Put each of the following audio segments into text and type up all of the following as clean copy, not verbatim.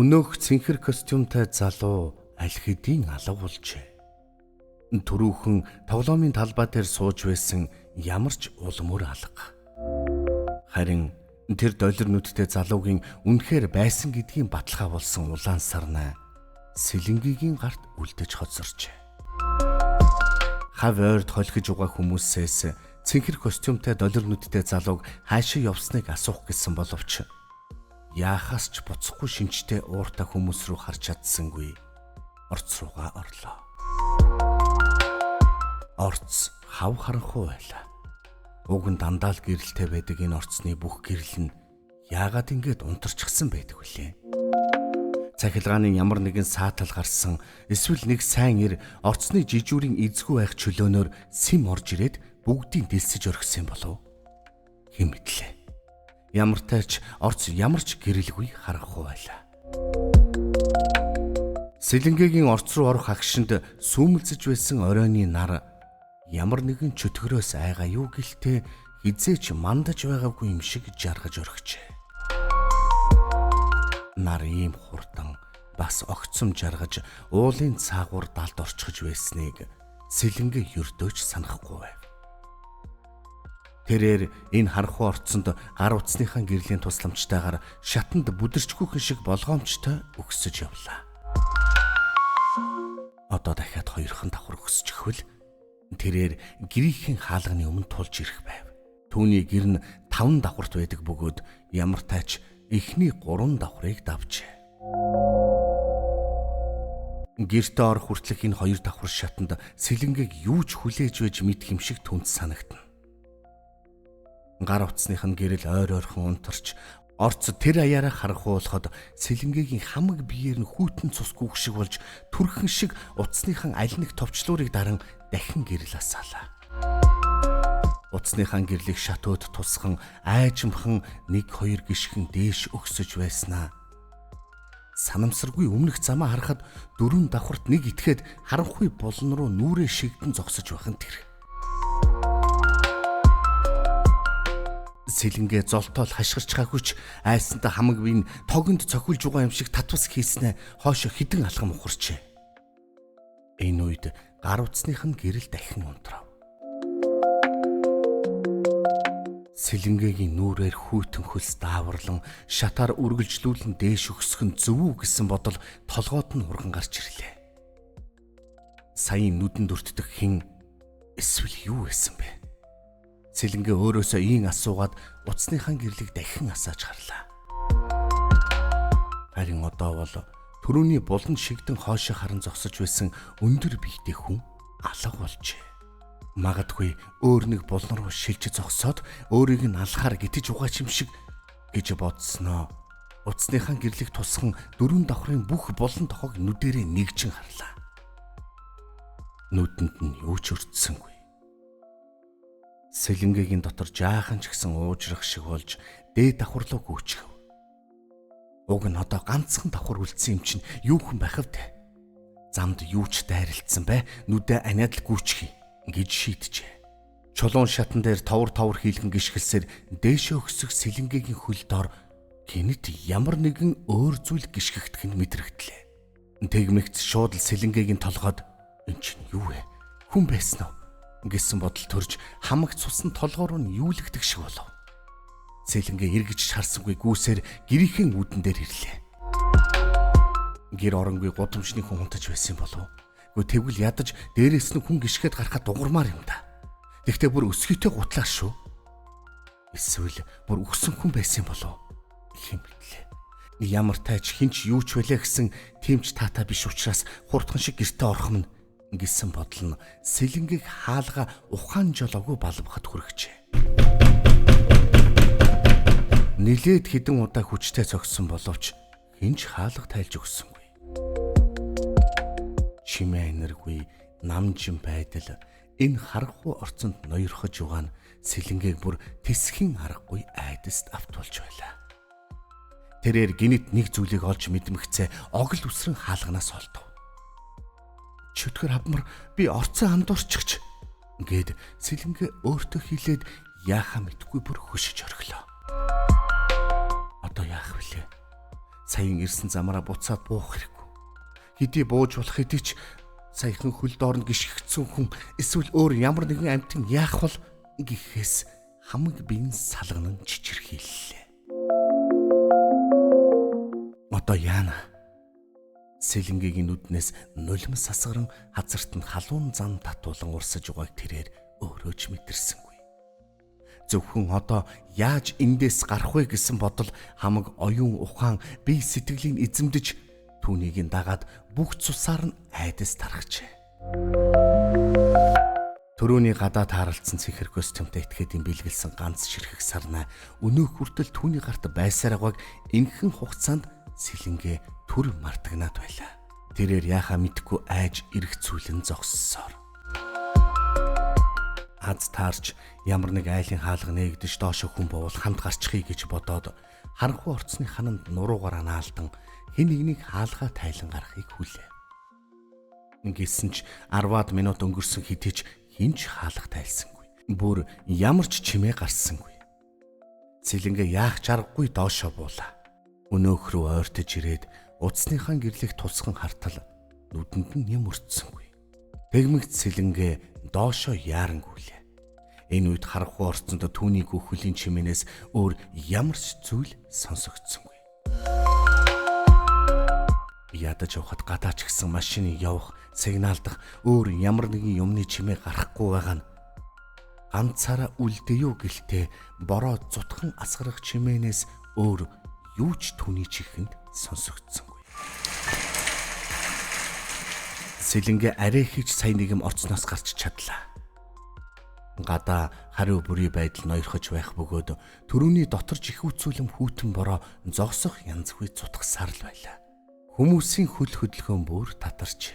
Өнөөх цэнхэр костюмтай залуу аль хэдийн алга болжээ. Түрүүхэн тоглоомын талбай дээр сууж байсан ямар ч улмөр алга. Харин тэр доллар нүдтэй залуугийн үнэхээр байсан гэдгийн баталгаа болсон улаан сарнай Сэлэнгийн гарт үлдэж хоцорчээ. Хав ойрд холхиж угаа хүмүүсээс цэнхэр костюмтай доллар нүдтэй залууг хаашаа явсныг асуух гэсэн боловч яахаас ч буцахгүй шинжтэй ууртай хүмүүс рүү харж чадсангүй орц руугаа орлоо. Орц хав харанхуй байлаа. Уг нь дандаа л гэрэлтэй байдаг энэ орцны бүх гэрэл нь яагаад ингэж унтарчихсан байдаг вүлээ? Цахилгааны ямар нэгэн саатал гарсан эсвэл нэг сайн ир орцны жижүүрийн эзгүй байх чөлөөнөөр сэм орж ирээд бүгдийг дэлсэж орхисон болов. Хэн мэдлээ? Ямар тач орц ямар ч гэрэлгүй харанхуй байлаа. Сэлэнгийн орц руу орох агшинд сүүмэлзэж байсан оройны нар ямар нэгэн чөтгөрөөс айгаа юу гэлтэй хизээч мандаж байгаагүй юм шиг жаргаж орхижээ. Нар ийм хурдан бас огцом жаргаж уулын цаагуур далд орчихж байсныг Сэлэнгэ ердөөч санахгүй байв. Тэрээр энэ харанхуй орцонд гар утасныхаа гэрлийн тусламжтайгаар шатанд бүдэрчгүйхэн шиг болгоомжтой өгсөж явлаа. Одоо дахиад хоёрхан давхар өсөж өгвөл тэрээр гэрийнхэн хаалганы өмнө тулж ирэх байв. Түүний гэр нь 5 давхарт байдаг бөгөөд ямар тач эхний 3 давхрыг давжээ. Гэртээ орох хүртэлх энэ 2 давхар шатанд Сэлэнгийг юу ч хүлээж байж мэдх юм шиг түнц санагдана. Гар утасных нь гэрэл ойр ойрхон унтарч орц тэр аяараа харанхуй болоход Сэлэнгийн хамаг биеэр нь хүйтэн цус гүөх шиг болж түрхэн шиг утасныхан аль нэг товчлуурыг даран дахин гэрэл асаалаа. Утасныхан гэрлийг шатууд тусхан айжмхан 1-2 гიშгэн дээш өгсөж байснаа. Санамсаргүй өмнөх замаа харахад 4 давхарт нэг итгээд харанхуй болон руу нүрээ шигдэн зогсож байхын тэр. Сэлэнгээ золтоол хашгирч гаагүйч айсанта хамаг бие нь тогонд цохилж байгаа юм шиг татвас хийснэ хоошо хідэн алхам ухарчээ. Энэ үед гар утасных нь гэрэл дахин унтрав. Сэлэнгийн нүрээр хүйтэн хөлс дааварлан шатаар үргэлжлүүлэн дээш өгсөх нь зөв үү гэсэн бодол толгойд нь урган гарч ирлээ. Саяын нүдэн дүртдэх хэн эсвэл юу байсан бэ? Сэлэнгээ өөрөөсөө ийн асуугаад утасныхаа гэрлийг дахин асааж харлаа. Харин одоо бол түрүүний булан шигдэн хоошоо харан зогсож байсан өндөр биетэй хүн алга болжээ. Магадгүй өөр нэг булан руу шилж зогсоод өөрийг нь алхаар гитэж угаач юм шиг гэж бодсноо. Утасныхаа гэрлийг тусхан 4 давхрын бүх булан тохог нүдэрээ нэгжин харлаа. Нүдэнд нь юу ч өртсөнгүй. Сэлэнгийн дотор жаахан ч гэсэн уужрах шиг болж дээд давхар руу гүйчихв. Уг нь одоо ганцхан давхар үлдсэн юм чинь юу хэн байх вэ? Замд юу ч дайралтсан бай, нүдэ аниад л гүйчихье гэж шийджээ. Чулуун шатан дээр товор хийлгэн гიშгэлсээр дээшээ өксөх Сэлэнгийн хөл дор гинэт ямар нэгэн өөр зүйл гიშгэгдэх нь мэдрэгдлээ. Тэгмэгц шууд л Сэлэнгийн толгойд энэ чинь юу вэ? Хүн байсан уу гэсэн бодол төрж хамаг цусны толгоор нь юулэгдэх шиг болов. Сэлэнгээ эргэж харсангүй гүүсээр гэрийнхэн үүдэн дээр ирлээ. Гэр оронгүй гудамжны хүн хунтаж байсан болов. Гү тэгвэл ядаж дээрээс нь хүн гიშгээд гарахад дугурмаар юм да. Тэгтээ бүр өсгийтэй гутлаа шүү. Эсвэл бүр өгсөн хүн байсан болов. Хэн мэдлээ. Ямар тач хинч юу ч байлаа гэсэн тимч таата биш учраас хурдхан шиг гэртээ орох нь гэсэн бодол нь Сэлэнгийг хаалга ухаан жолоогүй балбахад хүрэгчээ. Нилээд хідэн удаа хүчтэй цогсон боловч хинч хаалга тайлж өгсөнгүй. Чимээ энергүй намжин байдал энэ харанхуй орцонд ноёрхож байгаа нь Сэлэнгийг бүр тэсхийн аргагүй айдаст автуулж байлаа. Тэрээр гинэт нэг зүйлийг олж мэдмэгцээ огл үсрэн хаалганаас олдов. Чөтгөр авмар би орцоо андуурчихч гээд Сэлэнгээ өөртөө хэлээд яахаа мэдгүй бүр хөшиж орхилоо. Одоо яах вүлээ? Саяын ирсэн замаараа буцаад буух хэрэггүй. Хэдий бууж болох хэдий ч саяхан хөл доорн гიშгэгцэн хүн эсвэл өөр ямар нэгэн амьтан яах бол гэхээс хамаг биеийн салган нь чичирхийллээ. Одоо яана? Сэлэнгийн нүднээс нулимс сасгаран хазарт нь халуун зам татуулан урсаж байгааг тэрээр өөрөө ч мэдэрсэнгүй. Зөвхөн одоо яаж эндээс гарах вэ гэсэн бодол хамаг оюун ухаан бие сэтгэлийн эзэмдэж түүнийг дагаад бүх цусаар нь айдас тархжээ. Төрөүний гадаа тааралцсан цэхэр костюмтэй этгээдийн бэлгэлсэн ганц ширхэг сарнаа өнөөх хүртэл түүний гарт байсараагааг энхэн хугацаанд Сэлэнгээ төр мартагнаад байлаа. Тэрээр яахаа мэдгүй айж эргцүүлэн зогссоор. Аз таарч ямар нэг айлын хаалга нээгдэж доошо хүн бовол хамт гарчихъя гэж бодоод харанхуй орцны хананд нуруугаар анаалдан хэн нэгнийг хаалгаа тайлан гарахыг хүлээ. Ингэсэн ч 10-аад минут өнгөрсөн хэдий ч хинч хаалга тайлсангүй. Бүр ямар ч чимээ гарсангүй. Сэлэнгээ яах чаргагүй доошо буулаа. Өнөөх рүү ойртож ирээд уцсныхаа гэрлэх тусган хартал нүдэнд нь юм өртсөнгүй. Тэгмэгт Сэлэнгээ доошо яарангүйлээ. Энэ үед харанхуй орцонд түүний гүхлийн чимээнээс өөр ямар ч зүйл сонсогдсонгүй. Ядаж явахад гадаач гисэн машины явах, сигналдах өөр ямар нэгэн юмны чимээ гарахгүй байгаа нь ганцаараа үлдэё гэлтэй бороо зутхан асгарах чимээнээс өөр юу ч түүний чихэнд сонсогдсонгүй. Сэлэнгээ арай хийж сая нэгэн орцноос гарч чадлаа. Гадаа хариу бүрий байдал ноёрхож байх бөгөөд төрөүний дотор жихүүцүүлэн хүүтэн бороо зогсох янзгүй зутгасаар л байлаа. Хүмүүсийн хөл хөдөлгөөн бүр татарч.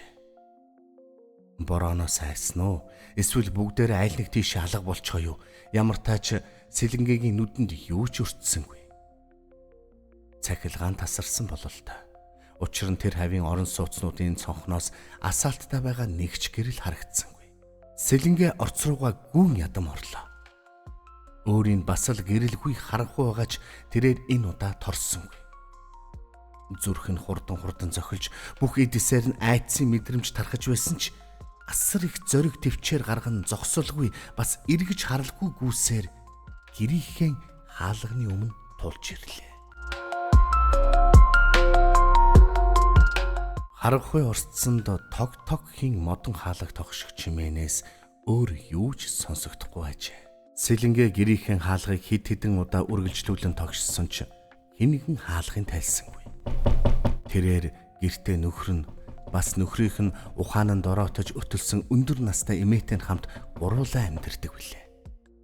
Борооноос айсан уу? Эсвэл бүгдээрээ айл нэг тийш алга болчихоо юу? Ямар тач Сэлэнгээгийн нүдэнд юу ч өртсөнгүй. Цахилгаан тасарсан болол та. Учир нь тэр хавийн орон сууцнуудын цонхноос асаалттай байгаа нэгч гэрэл харагдсангүй. Сэлэнгээ орц руугаа гүн ядам орлоо. Өөрийн бас л гэрэлгүй харанхуй байгаач тэрээр энэ удаа торсонгүй. Зүрх нь хурдан зохилж бүх эдсээр нь айдсын мэдрэмж тархаж байсан ч асар их зориг төвчээр гарган зогсолгүй бас эргэж харалгүй гүйсээр гэрийнхээ хаалганы өмнө тулж ирлээ. Харанхуй орцсонд тог хийн модон хаалга тогших чимээнээс өөр юу ч сонсогдохгүй ажээ. Сэлэнгээ гэрийнхээ хаалгыг хэд хэдэн удаа үргэлжлүүлэн тогшсон ч хэн нэгэн хаалгын тайлсангүй. Тэрээр гэртээ нөхөр нь бас нөхрийнх нь ухаананд ороотож өтөлсөн өндөр настай эмээтэй хамт гуруулаа амьдэрдэг билээ.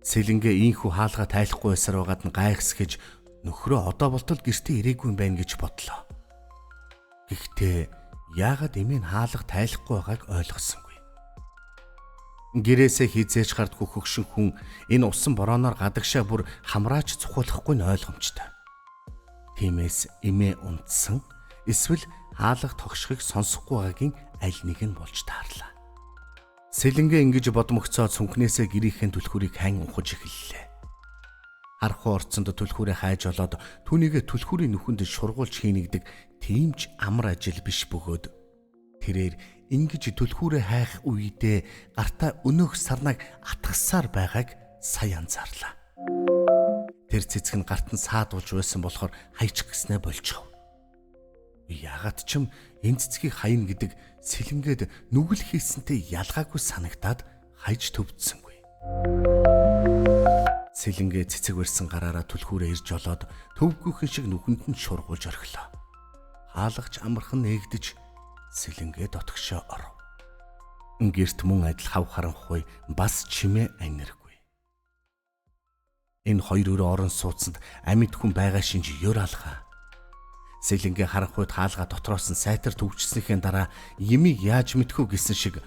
Сэлэнгээ ийхүү хаалга тайлахгүй байсаар байгаад нь гайхсгэж нөхрөө одоо болтол гэртээ ирээгүй юм байна гэж бодлоо. Гэхдээ яагаад эмээ нь хаалга тайлахгүй байгааг ойлгосонгүй. Гэрээсээ хизээж гардгүй хөгшин хүн энэ усан борооноор гадагшаа бүр хамраач цухуулахгүй нь ойлгомжтой. Тиймээс эмээ унтсан эсвэл хаалга тогшихыг сонсохгүй байгаагийн аль нэг нь болж таарлаа. Сэлэнгээ ингэж бодмогцоо цүнхнээсээ гэрийнхээ түлхүүрийг хайн ухаж эхэллээ. Харанхуй орцонд түлхүүрээ хайж олоод түүнийгээ түлхүүрийн нүхэнд шургуулж хийнэгдэг тийм ч амар ажил биш бөгөөд тэрээр ингэж түлхүүрээ хайх үедээ гартаа өнөөх сарнаг атгасаар байгааг сая анзаарлаа. Тэр цэцэг нь гарт нь саадуулж байсан болохоор хайчих гэснээ болчихов. Яагаад ч юм энэ цэцгийг хаяна гэдэг Сэлэнгээд нүгэл хийсэнтэй ялгаагүй санагдаад хайж төвдсөнгүй. Сэлэнгээ цэцэг барьсан гараараа түлхүүрээ ирж олоод төвгүйхэн шиг нүхэнд нь шургуулж орхилоо. Хаалгач амархан нээгдэж Сэлэнгээ дотгошоо оров. Гэрт мөн адил хав харанхуй бас чимээ аниргүй. Энэ хоёр өрөө орон сууцанд амьд хүн байгаа шинж ёр алгаа. Сэлэнгээ харанхуйд хаалга дотроос нь сайтар төвчснийхээ дараа ямиг яаж мэдхүү гэсэн шиг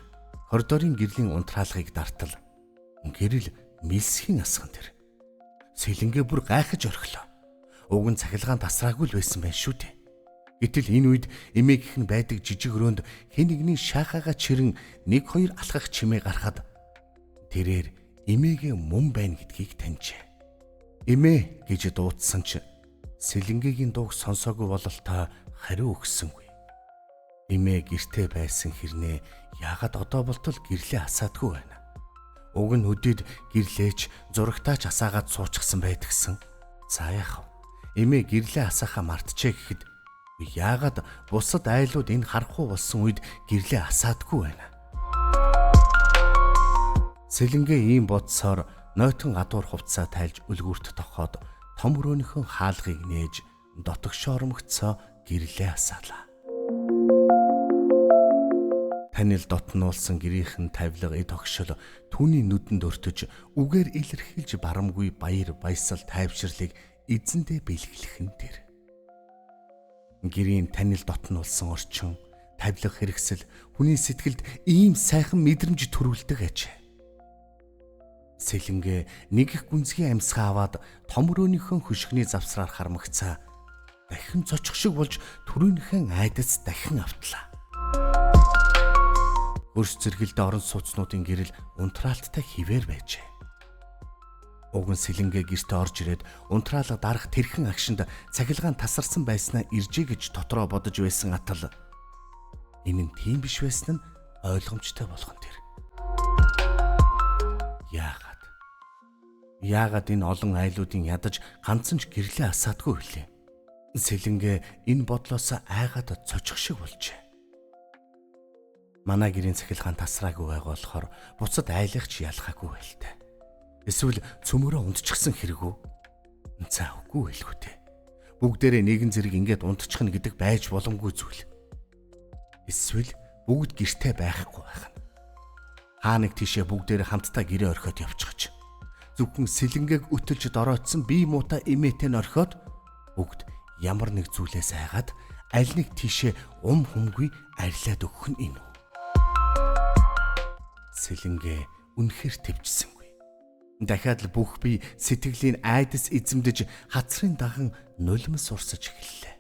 хордорын гэрлийн унтраалгыг дартал. Гэрэл мэлсхийн асган тэр. Сэлэнгээ бүр гайхаж орхилоо. Уг нь цахилгаан тасраагүй л байсан байх шүү дээ. Гэтэл энэ үед эмээгийнх нь байдаг жижиг өрөөнд хэн нэгний шаахаага чирэн 1-2 алхах чимээ гарахад тэрээр эмээгээ мөн байна гэдгийг таньжээ. Эмээ гэж дуудсан ч Сэлэнгээгийн дууг сонсоогүй бол та хариу өгсөнгүй. Эмээ гэртээ байсан хэрнээ яагаад одоо болтол гэрлээ асаадгүй байна. Уг нь өдөрт гэрлээч зурагтаач асаагаад суучихсан байдгсан. За яах вэ? Эмээ гэрлээ асаахаа мартчихэ гэхэд яагаад бусад айлууд энэ харахгүй болсон үед гэрлээ асаадгүй байна. Сэлэнгээ ийм бодсоор нойтон гадуур хувцас тайлж үлгүрт тохоод том өрөөнийхөө хаалгыг нээж дотогшоормогцоо гэрлээ асаалаа. Танил дотнуулсан гэрийнхэн тавилга эд огшол түүний нүдэнд өртөж үгээр илэрхийлж барамгүй баяр баясал тайвширлыг эзэндээ бэлгэлэх нь тэр. Гэрийн танил дотнуулсан орчин, тавилга хэрэгсэл хүний сэтгэлд ийм сайхан мэдрэмж төрүүлдэг аж. Сэлэнгээ нэг их гүнзгий амьсгаа аваад том өрөөнийхөө хөшгөний завсраар хармагцаа дахин цочих шиг болж түрүүнийхэн айдац дахин автлаа. Өрс зэрэгэлдээ орон сууцнуудын гэрэл унтраалттай хിവэр байжээ. Уг нь Сэлэнгээ гэртээ орж ирээд унтраалга дарах тэрхэн агшинд цахилгаан тасарсан байснаа иржээ гэж дотроо бодож байсан атал энэ нь тийм биш байсан нь ойлгомжтой болгон тэр. Яагаад энэ олон айлуудын ядаж ганцхан ч гэрлээ асаадгүй вүлээ? Сэлэнгээ энэ бодлоос айгаад цочих шиг болжээ. Манай гэрийн цахилгаан тасраагүй байгаа болохоор буцад айлгч ялхаагүй байлтай. Эсвэл цөмөрөө унтчихсан хэрэг үү? За үгүй байлгүй те. Бүгдээрээ нэгэн зэрэг ингээд унтчихна гэдэг байж боломгүй зүйл. Эсвэл бүгд гэртээ байхгүй байх нь. Хаа нэг тийшээ бүгдээрээ хамтдаа гэрээ орхиод явчихж. Зөвхөн Сэлэнгээг өтөлж дороотсон бие муутай эмээтэй нь орхиод бүгд ямар нэг зүйлээс айгаад аль нэг тийшээ humгүй арилаад өгөх нь энэ. Сэлэнгээ үнэхээр төвчсөнгүй. Дахиад л бүх бие сэтгэлийн айдас эзэмдэж хацрын даган нулимс урсаж эхэллээ.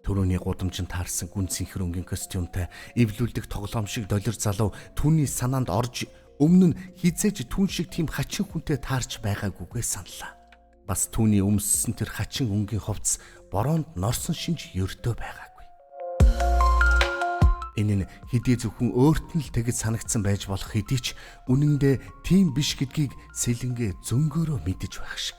Төрөний гудамжинд таарсан гүнзгий хөрөнгөний костюмтай эвлүүлдэг тоглоом шиг долир залуу түүний санаанд орж өмнө нь хизээж түн шиг тийм хачин хүнтэй таарч байгаагүйгээ саналаа. Бас түүний өмссөн тэр хачин өнгийн хувцас бороонд норсон шинж ердөө байгаагүй. Энэ нь хэдий зөвхөн өөрт нь л тэгж санагдсан байж болох хэдий ч үнэндээ тийм биш гэдгийг Сэлэнгээ зөнгөөрөө мэдэж байх шиг.